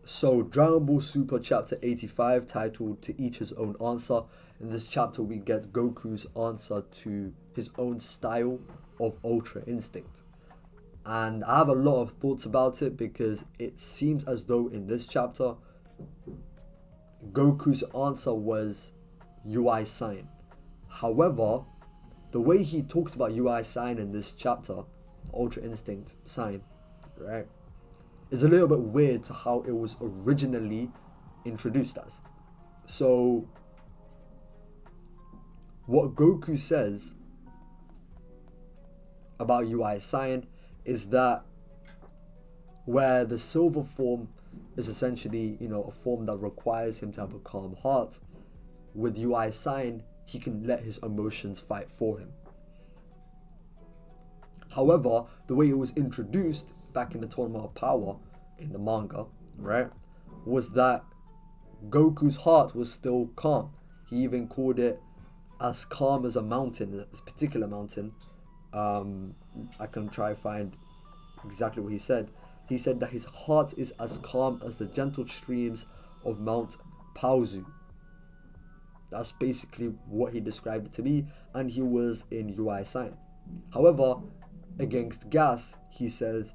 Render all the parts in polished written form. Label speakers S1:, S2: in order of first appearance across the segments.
S1: So, Dragon Ball Super Chapter 85, titled To Each His Own Answer. In this chapter, we get Goku's answer to his own style of Ultra Instinct. And I have a lot of thoughts about it because it seems as though in this chapter, Goku's answer was UI Sign. However, the way he talks about UI Sign in this chapter, Ultra Instinct Sign, right, is a little bit weird to how it was originally introduced as. So, what Goku says about UI Sign is that where the silver form is essentially, a form that requires him to have a calm heart, with UI Sign, he can let his emotions fight for him. However, the way it was introduced back in the Tournament of Power, in the manga, right, was that Goku's heart was still calm. He even called it as calm as a mountain, this particular mountain. I can try find exactly what he said. He said that his heart is as calm as the gentle streams of Mount Paozu. That's basically what he described it to be, and he was in UI Sign. However, against Gas, he says,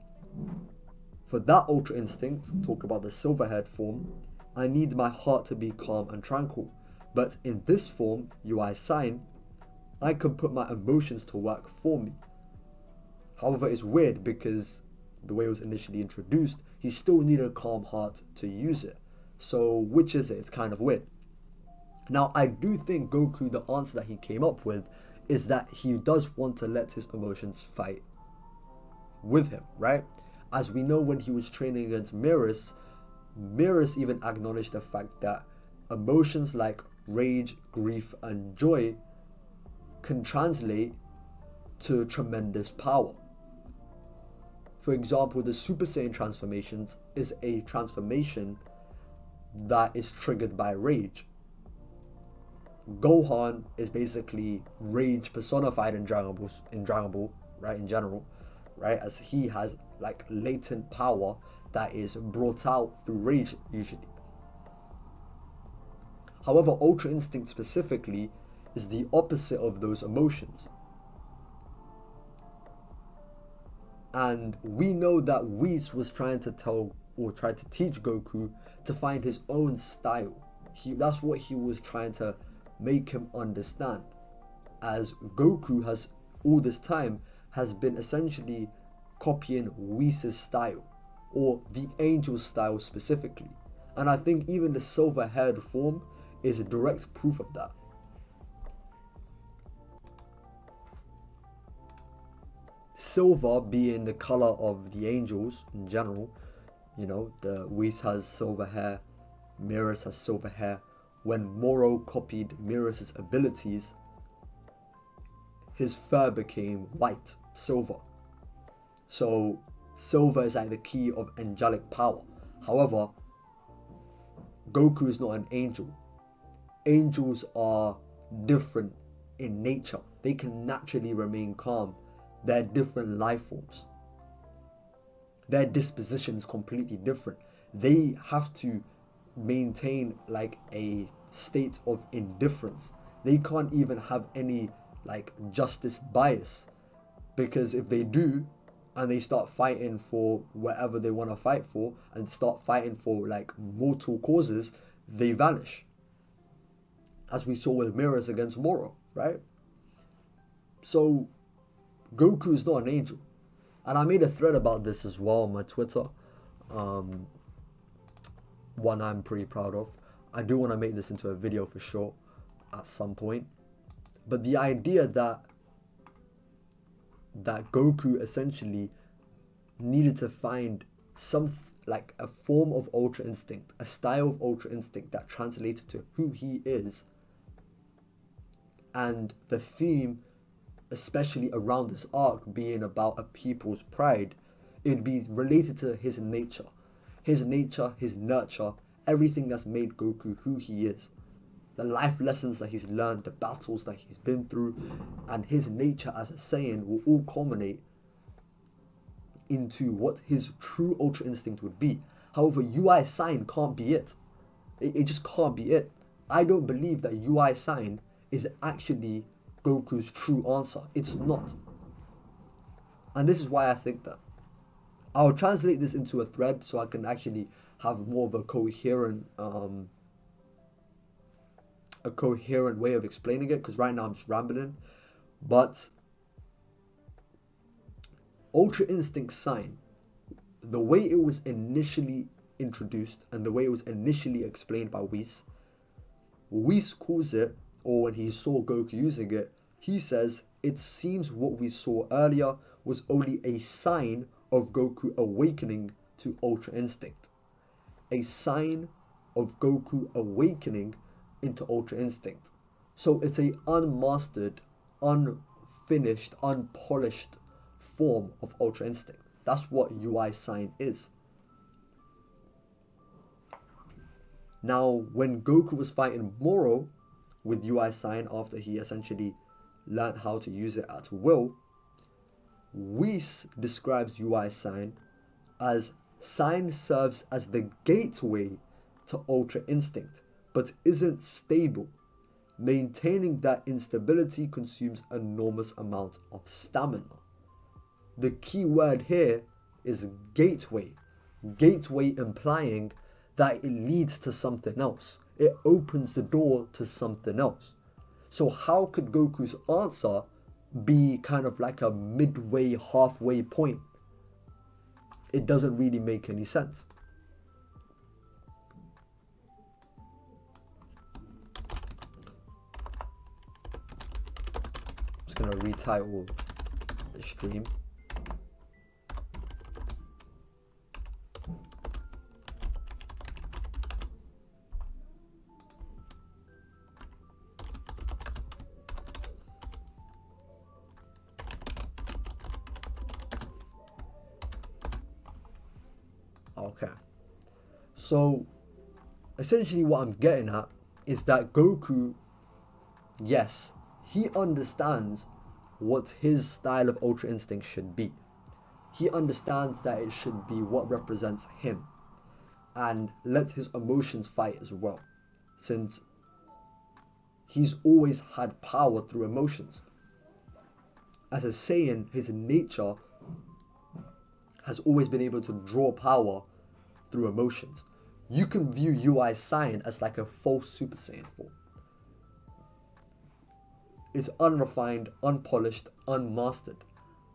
S1: for that Ultra Instinct, talk about the silver-haired form, I need my heart to be calm and tranquil. But in this form, UI Sign, I can put my emotions to work for me. However, it's weird because the way it was initially introduced, he still needed a calm heart to use it. So, which is it? It's kind of weird. Now, I do think Goku, the answer that he came up with, is that he does want to let his emotions fight with him, right? As we know, when he was training against Mirrors even acknowledged the fact that emotions like rage, grief, and joy can translate to tremendous power. For example, the Super Saiyan transformations is a transformation that is triggered by rage. Gohan is basically rage personified in Dragon Ball, right, in general, right, as he has like latent power that is brought out through rage usually. However, Ultra Instinct specifically is the opposite of those emotions. And we know that Whis was trying to teach Goku to find his own style. That's what he was trying to make him understand. As Goku has all this time has been essentially copying Whis' style, or the angel style specifically. And I think even the silver-haired form is a direct proof of that. Silver being the color of the angels in general, the Whis has silver hair, Mirrors has silver hair. When Moro copied Mirrors' abilities, his fur became white, silver. So silver is like the key of angelic power. However, Goku is not an angel. Angels are different in nature. They can naturally remain calm. They're different life forms. Their disposition is completely different. They have to maintain like a state of indifference. They can't even have any like justice bias, because if they do and they start fighting for whatever they want to fight for and start fighting for like mortal causes, they vanish, as we saw with Mirrors against Moro, right? So Goku is not an angel. And I made a thread about this as well on my Twitter. One I'm pretty proud of. I do want to make this into a video for sure at some point. But the idea that Goku essentially needed to find like a form of Ultra Instinct, a style of Ultra Instinct that translated to who he is, and the theme, especially around this arc being about a people's pride, it'd be related to his nature, his nurture, everything that's made Goku who he is. The life lessons that he's learned, the battles that he's been through, and his nature as a Saiyan will all culminate into what his true Ultra Instinct would be. However, UI sign can't be it. It just can't be it. I don't believe that UI sign is actually Goku's true answer. It's not. And this is why I think that. I'll translate this into a thread so I can actually have more of a coherent way of explaining it, because right now I'm just rambling. But Ultra Instinct sign, the way it was initially introduced and the way it was initially explained by Whis calls it, or when he saw Goku using it, he says, it seems what we saw earlier was only a sign of Goku awakening to Ultra Instinct. A sign of Goku awakening into Ultra Instinct. So it's a unmastered, unfinished, unpolished form of Ultra Instinct. That's what UI sign is. Now, when Goku was fighting Moro with UI sign after he essentially learned how to use it at will, Whis describes UI sign as sign serves as the gateway to Ultra Instinct, but isn't stable. Maintaining that instability consumes enormous amounts of stamina. The key word here is gateway. Gateway implying that it leads to something else. It opens the door to something else. So how could Goku's answer be kind of like a midway, halfway point? It doesn't really make any sense. I'm just gonna retitle the stream. Okay. So essentially what I'm getting at is that Goku, yes, he understands what his style of Ultra Instinct should be. He understands that it should be what represents him, and let his emotions fight as well, since he's always had power through emotions. As a Saiyan, his nature has always been able to draw power through emotions. You can view UI sign as like a false Super Saiyan form. It's unrefined, unpolished, unmastered.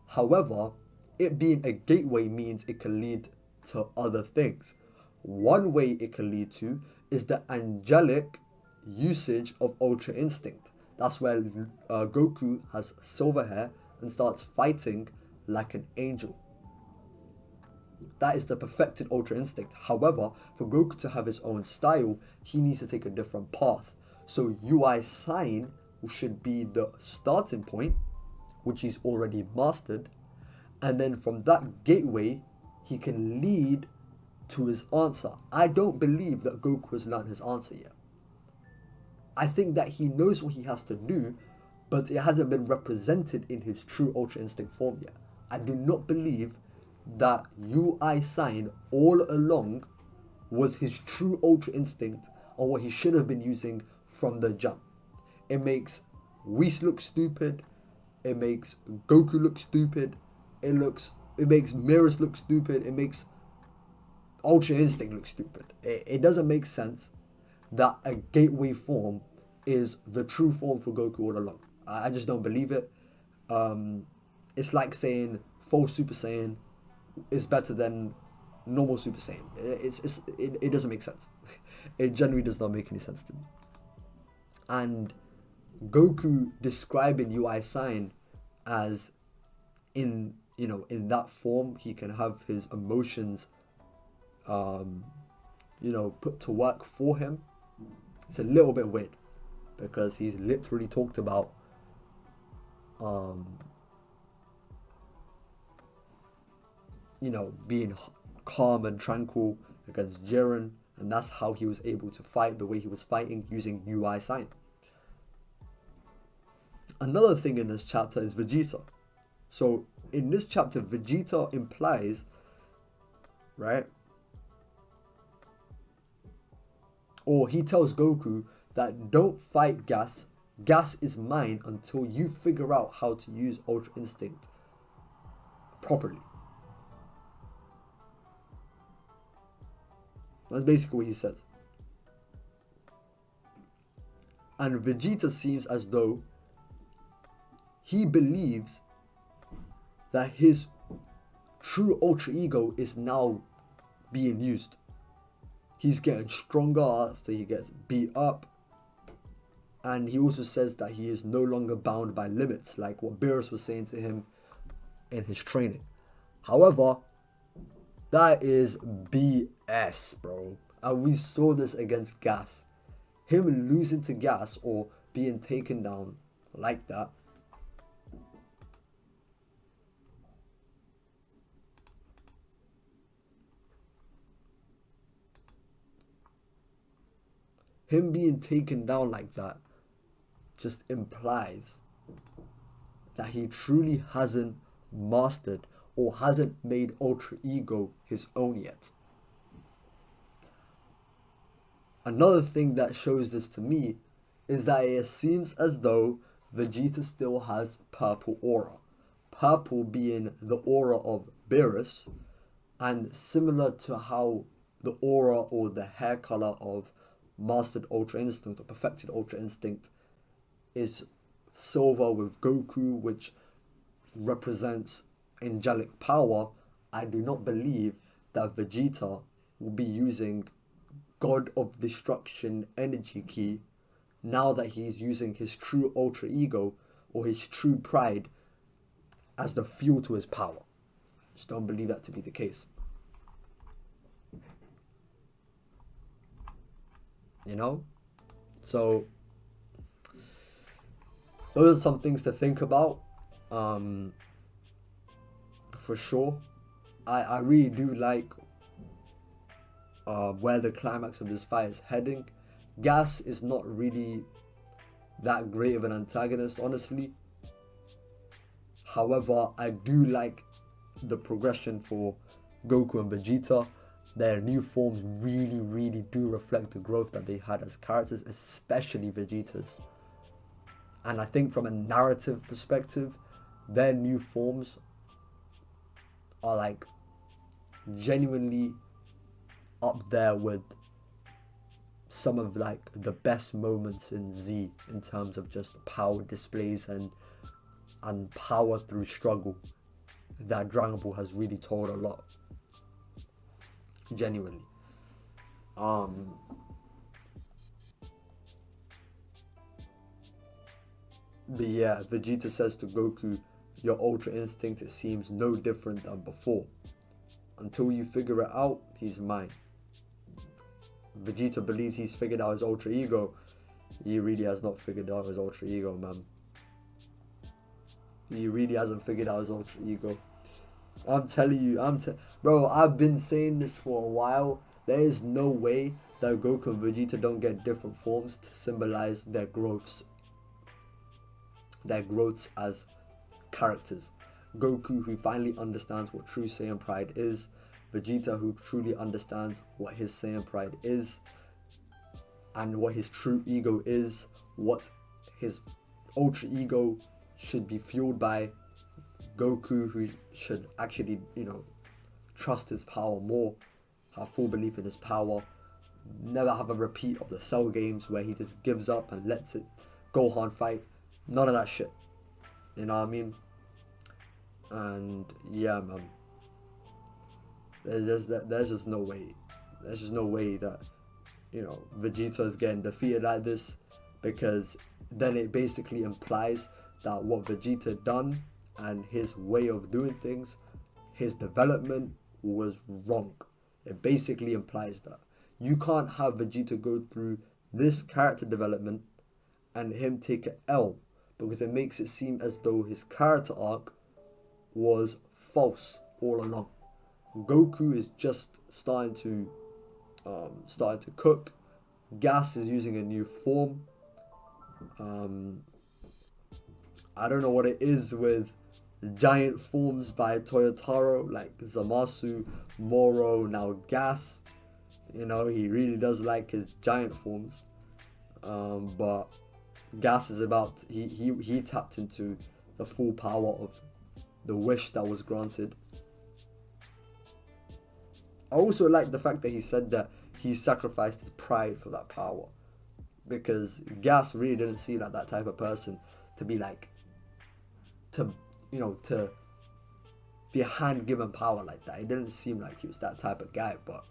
S1: However, it being a gateway means it can lead to other things. One way it can lead to is the angelic usage of Ultra Instinct. That's where Goku has silver hair and starts fighting like an angel. That is the perfected Ultra Instinct. However, for Goku to have his own style, he needs to take a different path. So UI sign should be the starting point, which he's already mastered, and then from that gateway, he can lead to his answer. I don't believe that Goku has learned his answer yet. I think that he knows what he has to do, but it hasn't been represented in his true Ultra Instinct form yet. I do not believe that UI sign all along was his true Ultra Instinct, or what he should have been using from the jump. It makes Whis look stupid. It makes Goku look stupid. It makes Mirrors look stupid. It makes Ultra Instinct look stupid. It doesn't make sense that a gateway form is the true form for Goku all along. I just don't believe it. It's like saying full Super Saiyan is better than normal Super Saiyan. It doesn't make sense. It generally does not make any sense to me. And Goku describing UI sign as in that form, he can have his emotions put to work for him. It's a little bit weird, because he's literally talked about being calm and tranquil against Jiren, and that's how he was able to fight the way he was fighting, using UI sign. Another thing in this chapter is Vegeta. So in this chapter, Vegeta implies, right, or he tells Goku that don't fight Gas. Gas is mine until you figure out how to use Ultra Instinct properly. That's basically what he says. And Vegeta seems as though he believes that his true Ultra Ego is now being used. He's getting stronger after he gets beat up. And he also says that he is no longer bound by limits, like what Beerus was saying to him in his training. However, that is BS, bro. And we saw this against Gas. Him losing to Gas or being taken down like that. Him being taken down like that just implies that he truly hasn't mastered or hasn't made Ultra Ego his own yet. Another thing that shows this to me is that it seems as though Vegeta still has purple aura. Purple being the aura of Beerus, and similar to how the aura or the hair color of Mastered Ultra Instinct or Perfected Ultra Instinct is silver with Goku, which represents angelic power. I do not believe that Vegeta will be using God of Destruction energy key now that he's using his true Ultra Ego or his true pride as the fuel to his power. I just don't believe that to be the case. You know? So those are some things to think about. For sure. I really do like where the climax of this fight is heading. Gas is not really that great of an antagonist, honestly. However, I do like the progression for Goku and Vegeta. Their new forms really do reflect the growth that they had as characters, especially Vegeta's. And I think from a narrative perspective, their new forms are like genuinely up there with some of like the best moments in Z in terms of just power displays and power through struggle that Dragon Ball has really told a lot. Genuinely. But yeah, Vegeta says to Goku, your Ultra Instinct, it seems no different than before. Until you figure it out, he's mine. Vegeta believes he's figured out his Ultra Ego. He really has not figured out his Ultra Ego, man. He really hasn't figured out his Ultra Ego. I'm telling you, bro, I've been saying this for a while. There is no way that Goku and Vegeta don't get different forms to symbolize their growths as characters. Goku, who finally understands what true Saiyan pride is. Vegeta, who truly understands what his Saiyan pride is and what his true ego is, what his Ultra Ego should be fueled by. Goku, who should actually, trust his power more, have full belief in his power, never have a repeat of the Cell games where he just gives up and lets it Gohan fight. None of that shit. You know what I mean? And yeah, man. There's just no way. There's just no way that, Vegeta is getting defeated like this, because then it basically implies that what Vegeta done and his way of doing things, his development was wrong. It basically implies that. You can't have Vegeta go through this character development and him take an L, because it makes it seem as though his character arc was false all along. Goku is just starting to cook. Gas is using a new form. I don't know what it is with giant forms by Toyotaro, like Zamasu, Moro, now Gas. You know, he really does like his giant forms. But Gas is about he tapped into the full power of the wish that was granted. I also like the fact that he said that he sacrificed his pride for that power, because Gas really didn't seem like that type of person to be like, to to be a hand given power like that. It didn't seem like he was that type of guy. But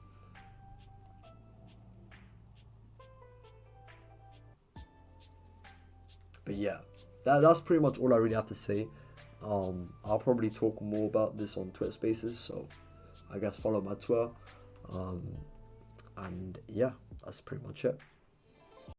S1: yeah, that's pretty much all I really have to say. I'll probably talk more about this on Twitter Spaces, so I guess follow my Twitter. And yeah, that's pretty much it.